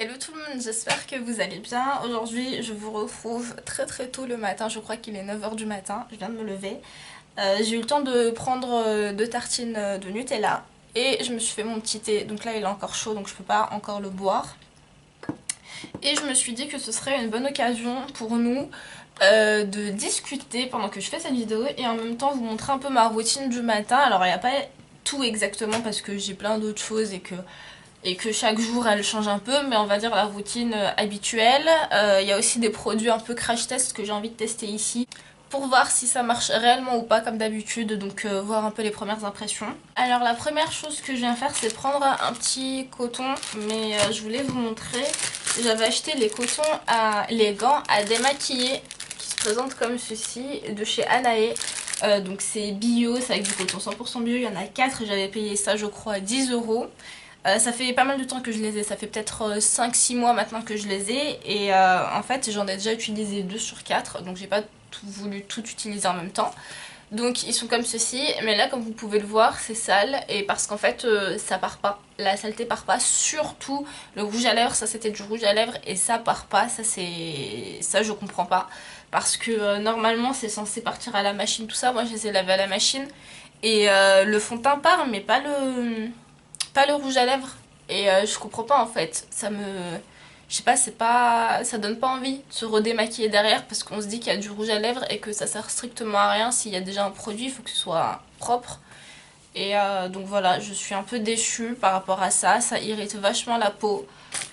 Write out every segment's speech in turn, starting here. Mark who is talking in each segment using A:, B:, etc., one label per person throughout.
A: Hello tout le monde, j'espère que vous allez bien. Aujourd'hui je vous retrouve très tôt le matin, je crois qu'il est 9 h du matin, je viens de me lever. J'ai eu le temps de prendre 2 tartines de Nutella et je me suis fait mon petit thé. Donc là il est encore chaud donc je peux pas encore le boire. Et je me suis dit que ce serait une bonne occasion pour nous de discuter pendant que je fais cette vidéo et en même temps vous montrer un peu ma routine du matin. Alors il n'y a pas tout exactement parce que j'ai plein d'autres choses et que chaque jour elle change un peu, mais on va dire la routine habituelle. Il y a aussi des produits un peu crash test que j'ai envie de tester ici pour voir si ça marche réellement ou pas comme d'habitude, donc voir un peu les premières impressions. Alors la première chose que je viens faire c'est prendre un petit coton, mais je voulais vous montrer, j'avais acheté les gants à démaquiller qui se présentent comme ceci de chez Anae. Donc c'est bio, c'est avec du coton 100% bio, il y en a 4 et j'avais payé ça je crois 10 euros. Ça fait pas mal de temps que je les ai, ça fait peut-être 5-6 mois maintenant que je les ai et en fait j'en ai déjà utilisé 2 sur 4 donc j'ai pas voulu tout utiliser en même temps. Donc ils sont comme ceci, mais là comme vous pouvez le voir c'est sale et parce qu'en fait ça part pas, la saleté part pas, surtout le rouge à lèvres, ça c'était du rouge à lèvres et ça part pas, ça je comprends pas parce que normalement c'est censé partir à la machine tout ça, moi je les ai lavés à la machine et le fond de teint part mais pas le rouge à lèvres et je comprends pas en fait, je sais pas, c'est pas, ça donne pas envie de se redémaquiller derrière parce qu'on se dit qu'il y a du rouge à lèvres et que ça sert strictement à rien. S'il y a déjà un produit, il faut que ce soit propre. Et donc voilà, je suis un peu déçue par rapport à ça. Ça irrite vachement la peau.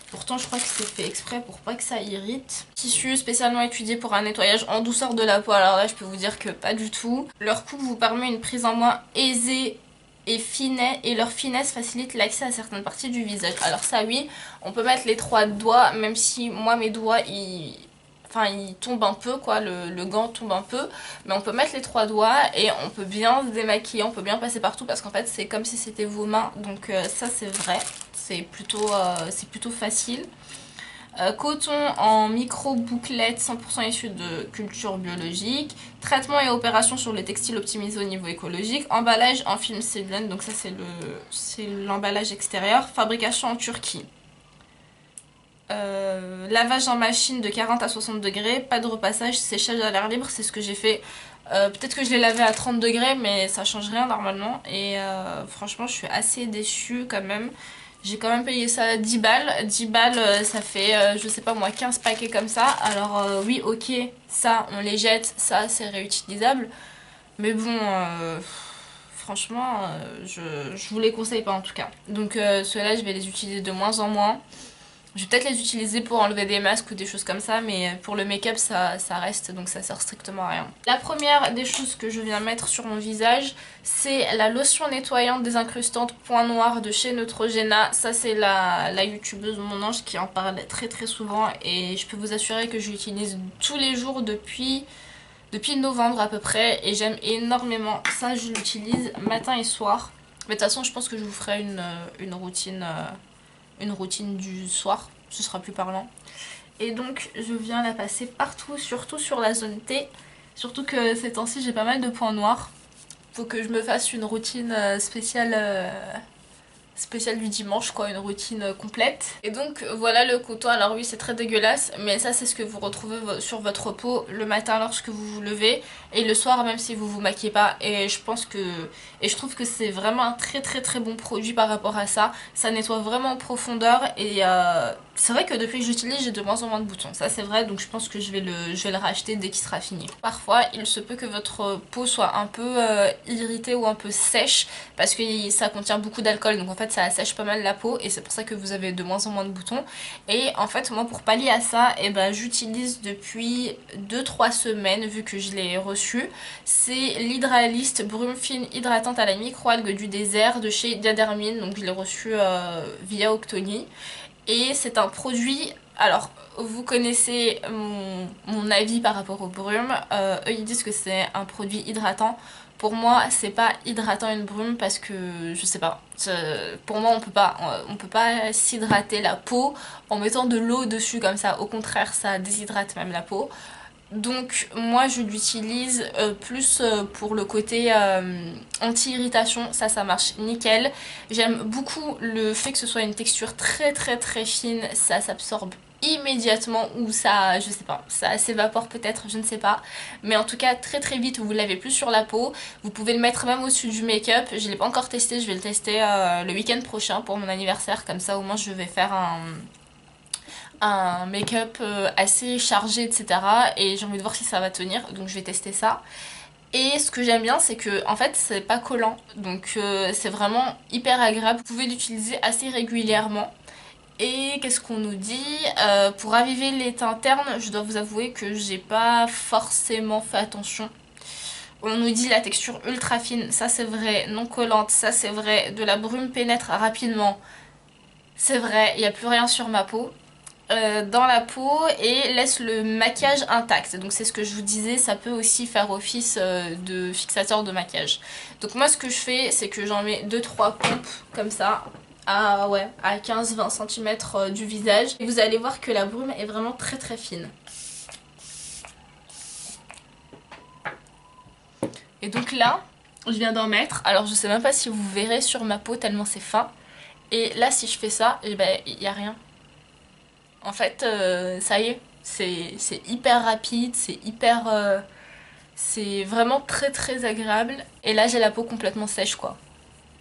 A: Pourtant, je crois que c'est fait exprès pour pas que ça irrite. Tissu spécialement étudié pour un nettoyage en douceur de la peau. Alors là, je peux vous dire que pas du tout. Leur coupe vous permet une prise en main aisée et leur finesse facilite l'accès à certaines parties du visage. Alors ça oui, on peut mettre les 3 doigts, même si moi mes doigts ils tombent un peu quoi, le gant tombe un peu, mais on peut mettre les 3 doigts et on peut bien se démaquiller, on peut bien passer partout parce qu'en fait c'est comme si c'était vos mains, donc ça c'est vrai, c'est plutôt facile. Coton en micro-bouclettes 100% issu de culture biologique. Traitement et opération sur les textiles optimisés au niveau écologique. Emballage en film cellulose, donc ça c'est l'emballage extérieur. Fabrication en Turquie. Lavage en machine de 40 à 60 degrés. Pas de repassage, séchage à l'air libre, c'est ce que j'ai fait. Peut-être que je l'ai lavé à 30 degrés, mais ça change rien normalement. Et franchement, je suis assez déçue quand même. J'ai quand même payé ça 10 balles. 10 balles, ça fait, je sais pas moi, 15 paquets comme ça. Alors oui, ok, ça, on les jette, ça, c'est réutilisable. Mais bon, franchement, je vous les conseille pas en tout cas. Donc ceux-là, je vais les utiliser de moins en moins. Je vais peut-être les utiliser pour enlever des masques ou des choses comme ça, mais pour le make-up ça reste, donc ça sert strictement à rien. La première des choses que je viens mettre sur mon visage, c'est la lotion nettoyante désincrustante point noir de chez Neutrogena. Ça c'est la youtubeuse Mon Ange qui en parle très souvent et je peux vous assurer que je l'utilise tous les jours depuis novembre à peu près et j'aime énormément. Ça je l'utilise matin et soir. Mais de toute façon je pense que je vous ferai une routine du soir, ce sera plus parlant. Et donc je viens la passer partout, surtout sur la zone T. Surtout que ces temps-ci j'ai pas mal de points noirs. Faut que je me fasse une routine spéciale du dimanche quoi, une routine complète. Et donc voilà le coton, alors oui c'est très dégueulasse mais ça c'est ce que vous retrouvez sur votre peau le matin lorsque vous vous levez et le soir même si vous vous maquillez pas et je trouve que c'est vraiment un très bon produit par rapport à ça. Ça nettoie vraiment en profondeur et c'est vrai que depuis que j'utilise j'ai de moins en moins de boutons, ça c'est vrai, donc je pense que je vais le racheter dès qu'il sera fini. Parfois il se peut que votre peau soit un peu irritée ou un peu sèche parce que ça contient beaucoup d'alcool, donc en fait ça assèche pas mal la peau et c'est pour ça que vous avez de moins en moins de boutons. Et en fait moi pour pallier à ça, j'utilise depuis 2-3 semaines vu que je l'ai reçu, c'est l'Hydralist Brume Fine Hydratante à la microalgue du désert de chez Diadermine, donc je l'ai reçu via Octoni. Et c'est un produit, alors vous connaissez mon avis par rapport aux brumes, eux ils disent que c'est un produit hydratant. Pour moi c'est pas hydratant une brume parce que je sais pas, pour moi on peut pas s'hydrater la peau en mettant de l'eau dessus comme ça, au contraire ça déshydrate même la peau. Donc moi je l'utilise plus pour le côté anti-irritation, ça marche nickel. J'aime beaucoup le fait que ce soit une texture très très très fine, ça s'absorbe immédiatement ou ça, je sais pas, ça s'évapore peut-être, je ne sais pas. Mais en tout cas très très vite, vous l'avez plus sur la peau. Vous pouvez le mettre même au-dessus du make-up, je l'ai pas encore testé, je vais le tester le week-end prochain pour mon anniversaire, comme ça au moins je vais faire un make-up assez chargé, etc. Et j'ai envie de voir si ça va tenir, donc je vais tester ça. Et ce que j'aime bien, c'est que en fait c'est pas collant, donc c'est vraiment hyper agréable. Vous pouvez l'utiliser assez régulièrement. Et qu'est-ce qu'on nous dit pour raviver les teintes internes, je dois vous avouer que j'ai pas forcément fait attention. On nous dit la texture ultra fine, ça c'est vrai, non collante, ça c'est vrai, de la brume pénètre rapidement, c'est vrai, il n'y a plus rien sur ma peau. Dans la peau et laisse le maquillage intact. Donc c'est ce que je vous disais, ça peut aussi faire office de fixateur de maquillage. Donc moi ce que je fais, c'est que j'en mets 2-3 pompes comme ça à 15-20 cm du visage. Et vous allez voir que la brume est vraiment très très fine. Et donc là, je viens d'en mettre. Alors je sais même pas si vous verrez sur ma peau tellement c'est fin. Et là si je fais ça, et ben il n'y a rien. En fait, ça y est, c'est hyper rapide, c'est hyper... c'est vraiment très très agréable. Et là, j'ai la peau complètement sèche, quoi.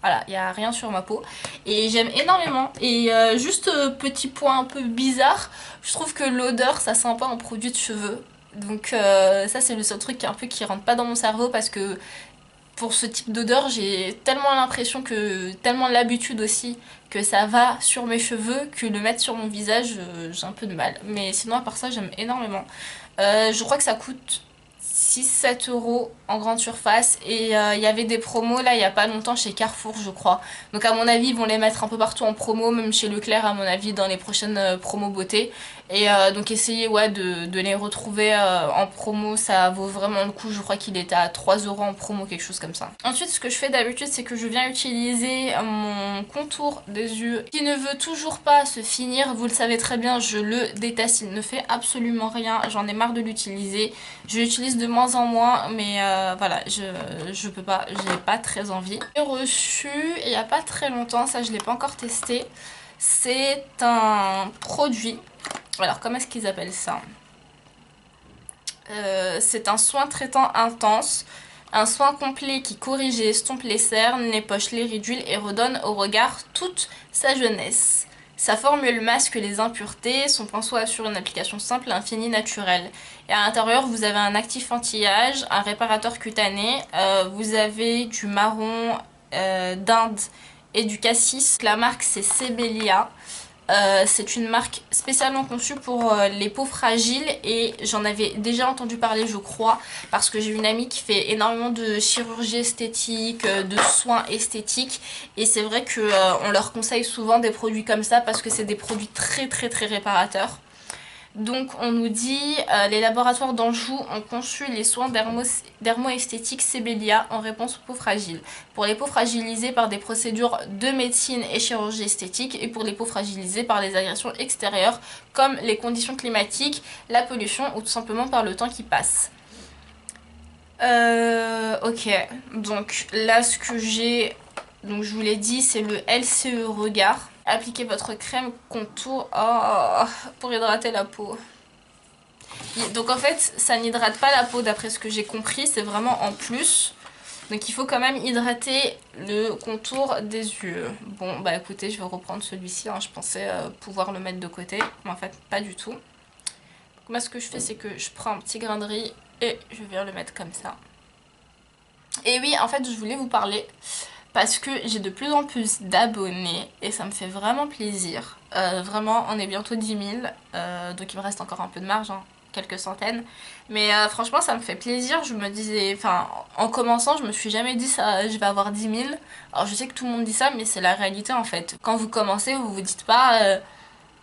A: Voilà, il n'y a rien sur ma peau. Et j'aime énormément. Et juste petit point un peu bizarre, je trouve que l'odeur, ça sent pas un produit de cheveux. Donc ça, c'est le seul truc qui rentre pas dans mon cerveau parce que pour ce type d'odeur, j'ai tellement l'impression que, tellement l'habitude aussi, que ça va sur mes cheveux, que le mettre sur mon visage, j'ai un peu de mal. Mais sinon, à part ça, j'aime énormément. Je crois que ça coûte 6-7 € en grande surface et il y avait des promos là il y a pas longtemps chez Carrefour je crois, donc à mon avis ils vont les mettre un peu partout en promo, même chez Leclerc à mon avis dans les prochaines promos beauté. Et donc essayez ouais, de les retrouver en promo, ça vaut vraiment le coup. Je crois qu'il était à 3 € en promo, quelque chose comme ça. Ensuite ce que je fais d'habitude, c'est que je viens utiliser mon contour des yeux qui ne veut toujours pas se finir. Vous le savez très bien, je le déteste, il ne fait absolument rien, j'en ai marre de l'utiliser. Je l'utilise de moins en moins, mais voilà, je peux pas, j'ai pas très envie. J'ai reçu il y a pas très longtemps, ça je l'ai pas encore testé. C'est un produit. Alors comment est-ce qu'ils appellent ça? C'est un soin traitant intense. Un soin complet qui corrige et estompe les cernes, les poches, les ridules et redonne au regard toute sa jeunesse. Sa formule masque les impuretés, son pinceau assure une application simple, infinie, naturelle. Et à l'intérieur, vous avez un actif anti-âge, un réparateur cutané, vous avez du marron d'Inde et du cassis. La marque c'est Sebelia. C'est une marque spécialement conçue pour les peaux fragiles et j'en avais déjà entendu parler je crois parce que j'ai une amie qui fait énormément de chirurgie esthétique, de soins esthétiques et c'est vrai qu'on leur conseille souvent des produits comme ça parce que c'est des produits très très très réparateurs. Donc on nous dit les laboratoires d'Anjou ont conçu les soins dermo-esthétiques Sebelia en réponse aux peaux fragiles. Pour les peaux fragilisées par des procédures de médecine et chirurgie esthétique et pour les peaux fragilisées par les agressions extérieures comme les conditions climatiques, la pollution ou tout simplement par le temps qui passe. Ok, donc là ce que j'ai, donc je vous l'ai dit, c'est le LCE Regard. Appliquez votre crème contour pour hydrater la peau. Donc en fait, ça n'hydrate pas la peau d'après ce que j'ai compris, c'est vraiment en plus. Donc il faut quand même hydrater le contour des yeux. Bon bah écoutez, je vais reprendre celui-ci, hein. Je pensais pouvoir le mettre de côté, mais en fait pas du tout. Donc, moi ce que je fais, c'est que je prends un petit grain de riz et je viens le mettre comme ça. Et oui, en fait je voulais vous parler parce que j'ai de plus en plus d'abonnés et ça me fait vraiment plaisir. Vraiment, on est bientôt 10 000, donc il me reste encore un peu de marge, hein, quelques centaines. Mais franchement, ça me fait plaisir. Je me disais, enfin, en commençant, je me suis jamais dit ça, je vais avoir 10 000. Alors je sais que tout le monde dit ça, mais c'est la réalité en fait. Quand vous commencez, vous vous dites pas...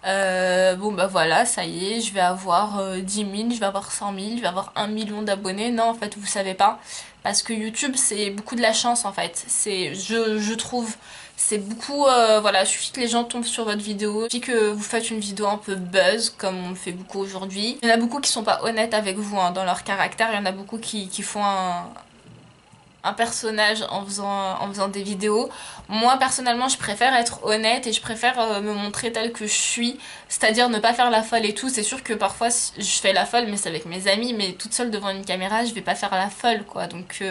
A: bon bah voilà, ça y est, je vais avoir 10 000, je vais avoir 100 000, je vais avoir 1 million d'abonnés. Non, en fait, vous savez pas. Parce que YouTube, c'est beaucoup de la chance en fait. Je trouve C'est beaucoup, voilà, il suffit que les gens tombent sur votre vidéo, il suffit que vous faites une vidéo un peu buzz, comme on le fait beaucoup aujourd'hui. Il y en a beaucoup qui sont pas honnêtes avec vous hein, dans leur caractère, il y en a beaucoup qui font un personnage en faisant des vidéos. Moi personnellement je préfère être honnête et je préfère me montrer telle que je suis, c'est-à-dire ne pas faire la folle et tout. C'est sûr que parfois je fais la folle mais c'est avec mes amis, mais toute seule devant une caméra je vais pas faire la folle quoi. Donc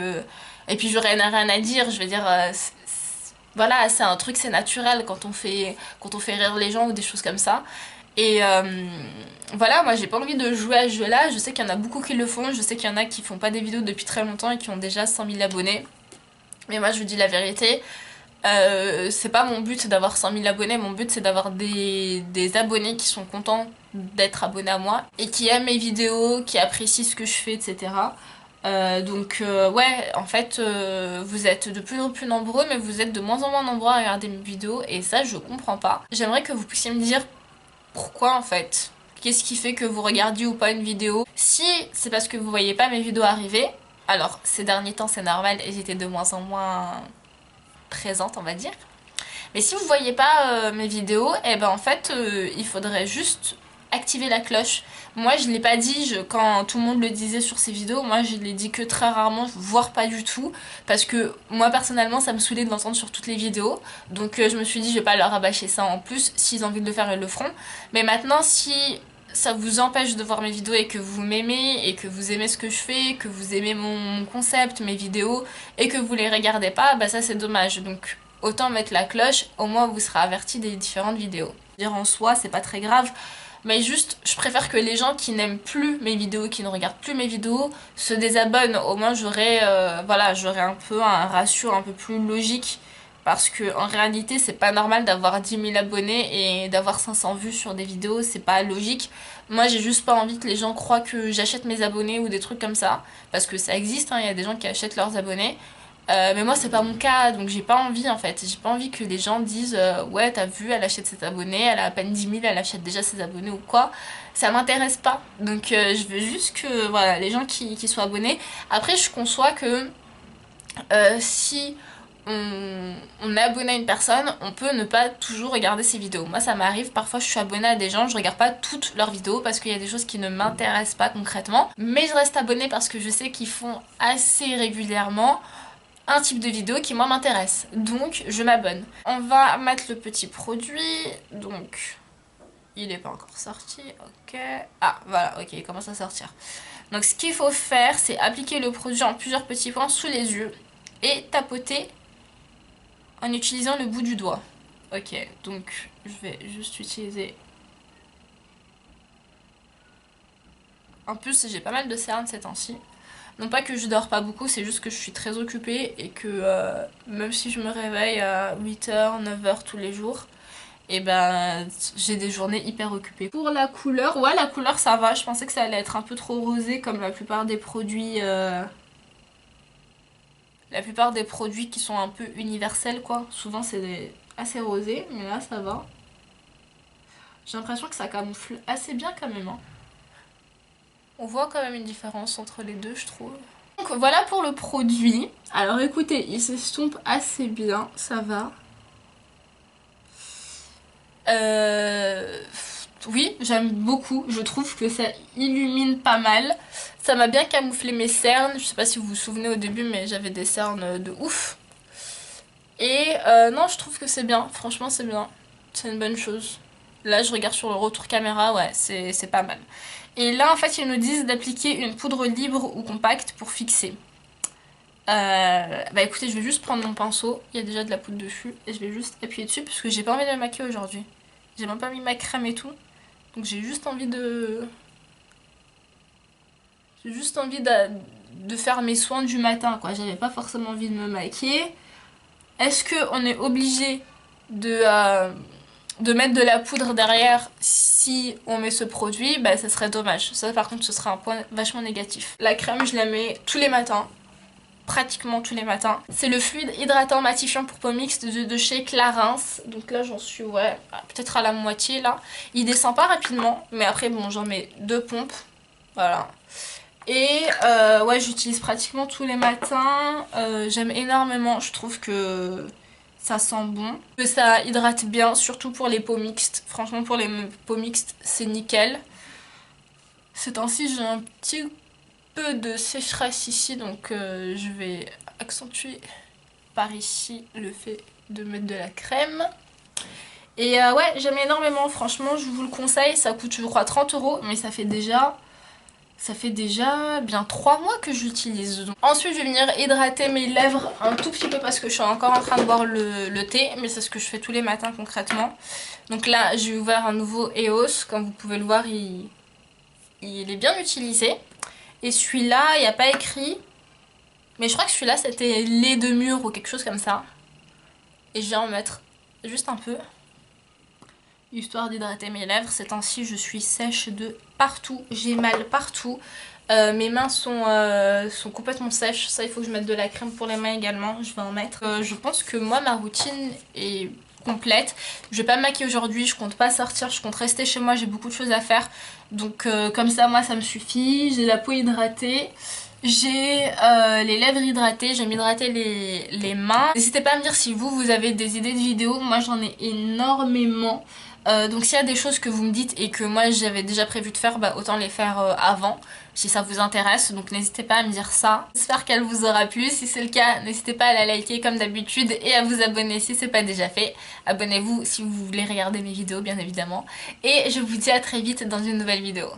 A: et puis j'aurais rien à dire, je vais dire voilà, c'est un truc, c'est naturel quand on fait rire les gens ou des choses comme ça. Et voilà, moi j'ai pas envie de jouer à ce jeu là, je sais qu'il y en a beaucoup qui le font, je sais qu'il y en a qui font pas des vidéos depuis très longtemps et qui ont déjà 100 000 abonnés. Mais moi je vous dis la vérité, c'est pas mon but d'avoir 100 000 abonnés, mon but c'est d'avoir des abonnés qui sont contents d'être abonnés à moi et qui aiment mes vidéos, qui apprécient ce que je fais, etc. Ouais, en fait, vous êtes de plus en plus nombreux, mais vous êtes de moins en moins nombreux à regarder mes vidéos et ça je comprends pas. J'aimerais que vous puissiez me dire pourquoi en fait? Qu'est-ce qui fait que vous regardiez ou pas une vidéo? Si c'est parce que vous voyez pas mes vidéos arriver, alors ces derniers temps c'est normal et j'étais de moins en moins présente on va dire. Mais si vous voyez pas mes vidéos, et ben en fait il faudrait juste activer la cloche. Moi je l'ai pas dit quand tout le monde le disait sur ces vidéos, moi je l'ai dit que très rarement, voire pas du tout, parce que moi personnellement ça me saoulait de l'entendre sur toutes les vidéos, donc je me suis dit je vais pas leur rabâcher ça en plus, s'ils ont envie de le faire ils le feront. Mais maintenant si ça vous empêche de voir mes vidéos et que vous m'aimez et que vous aimez ce que je fais, que vous aimez mon concept, mes vidéos et que vous les regardez pas, bah ça c'est dommage. Donc autant mettre la cloche, au moins vous serez averti des différentes vidéos. Dire en soi c'est pas très grave, mais juste je préfère que les gens qui n'aiment plus mes vidéos, qui ne regardent plus mes vidéos, se désabonnent. Au moins j'aurai voilà, j'aurai un peu un ratio un peu plus logique. Parce que en réalité c'est pas normal d'avoir 10 000 abonnés et d'avoir 500 vues sur des vidéos, c'est pas logique. Moi j'ai juste pas envie que les gens croient que j'achète mes abonnés ou des trucs comme ça. Parce que ça existe, hein, y a des gens qui achètent leurs abonnés. Mais moi c'est pas mon cas, donc j'ai pas envie en fait. J'ai pas envie que les gens disent ouais t'as vu elle achète ses abonnés, elle a à peine 10 000, elle achète déjà ses abonnés ou quoi. Ça m'intéresse pas. Donc je veux juste que voilà, les gens qui soient abonnés. Après je conçois que si on est abonné à une personne, on peut ne pas toujours regarder ses vidéos. Moi ça m'arrive, parfois je suis abonnée à des gens, je regarde pas toutes leurs vidéos parce qu'il y a des choses qui ne m'intéressent pas concrètement. Mais je reste abonnée parce que je sais qu'ils font assez régulièrement un type de vidéo qui moi m'intéresse. Donc je m'abonne. On va mettre le petit produit, donc il n'est pas encore sorti, ok. Ah voilà, ok, il commence à sortir. Donc ce qu'il faut faire, c'est appliquer le produit en plusieurs petits points sous les yeux et tapoter en utilisant le bout du doigt. Ok, donc je vais juste utiliser... En plus, j'ai pas mal de cernes ces temps-ci. Non pas que je dors pas beaucoup, c'est juste que je suis très occupée et que même si je me réveille à 8h, 9h tous les jours, et ben j'ai des journées hyper occupées. Pour la couleur, ouais la couleur ça va, je pensais que ça allait être un peu trop rosé comme la plupart des produits... La plupart des produits qui sont un peu universels quoi, souvent c'est assez rosé, mais là ça va. J'ai l'impression que ça camoufle assez bien quand même. Hein. On voit quand même une différence entre les deux je trouve. Donc voilà pour le produit. Alors écoutez, il s'estompe assez bien, ça va. Oui, j'aime beaucoup. Je trouve que ça illumine pas mal. Ça m'a bien camouflé mes cernes. Je sais pas si vous vous souvenez au début, mais j'avais des cernes de ouf. Et non, je trouve que c'est bien. Franchement, c'est bien. C'est une bonne chose. Là, je regarde sur le retour caméra, ouais, c'est pas mal. Et là, en fait, ils nous disent d'appliquer une poudre libre ou compacte pour fixer. Bah écoutez, je vais juste prendre mon pinceau. Il y a déjà de la poudre dessus. Et je vais juste appuyer dessus parce que j'ai pas envie de me maquiller aujourd'hui. J'ai même pas mis ma crème et tout. Donc j'ai juste envie de... J'ai juste envie de faire mes soins du matin, quoi. J'avais pas forcément envie de me maquiller. Est-ce qu'on est obligé de mettre de la poudre derrière si on met ce produit? Bah ça serait dommage. Ça par contre ce serait un point vachement négatif. La crème je la mets tous les matins. Pratiquement tous les matins. C'est le fluide hydratant matifiant pour peau mixte de chez Clarins. Donc là j'en suis ouais peut-être à la moitié là. Il descend pas rapidement mais après bon j'en mets 2 pompes. Voilà. Et ouais j'utilise pratiquement tous les matins. J'aime énormément. Je trouve que Ça sent bon. Que ça hydrate bien, surtout pour les peaux mixtes. Franchement, pour les peaux mixtes, c'est nickel. Ces temps-ci, j'ai un petit peu de sécheresse ici, donc je vais accentuer par ici le fait de mettre de la crème. Et ouais, j'aime énormément, franchement, je vous le conseille. Ça coûte, je crois, 30 €, mais ça fait déjà bien 3 mois que j'utilise. Ensuite, je vais venir hydrater mes lèvres un tout petit peu parce que je suis encore en train de boire le thé, mais c'est ce que je fais tous les matins concrètement. Donc là, j'ai ouvert un nouveau EOS, comme vous pouvez le voir, il est bien utilisé. Et celui-là, il n'y a pas écrit, mais je crois que celui-là c'était lait de mûre ou quelque chose comme ça. Et je vais en mettre juste un peu, histoire d'hydrater mes lèvres. Ces temps-ci, je suis sèche de partout, j'ai mal partout. Mes mains sont complètement sèches, ça il faut que je mette de la crème pour les mains également, je vais en mettre. Je pense que moi ma routine est complète. Je vais pas me maquiller aujourd'hui, je compte pas sortir, je compte rester chez moi, j'ai beaucoup de choses à faire. Donc comme ça moi ça me suffit, j'ai la peau hydratée. J'ai les lèvres hydratées, je vais m'hydrater les mains. N'hésitez pas à me dire si vous avez des idées de vidéos, moi j'en ai énormément. Donc s'il y a des choses que vous me dites et que moi j'avais déjà prévu de faire, bah autant les faire avant si ça vous intéresse, donc n'hésitez pas à me dire ça. J'espère qu'elle vous aura plu, si c'est le cas n'hésitez pas à la liker comme d'habitude et à vous abonner si c'est pas déjà fait. Abonnez-vous si vous voulez regarder mes vidéos bien évidemment, et je vous dis à très vite dans une nouvelle vidéo.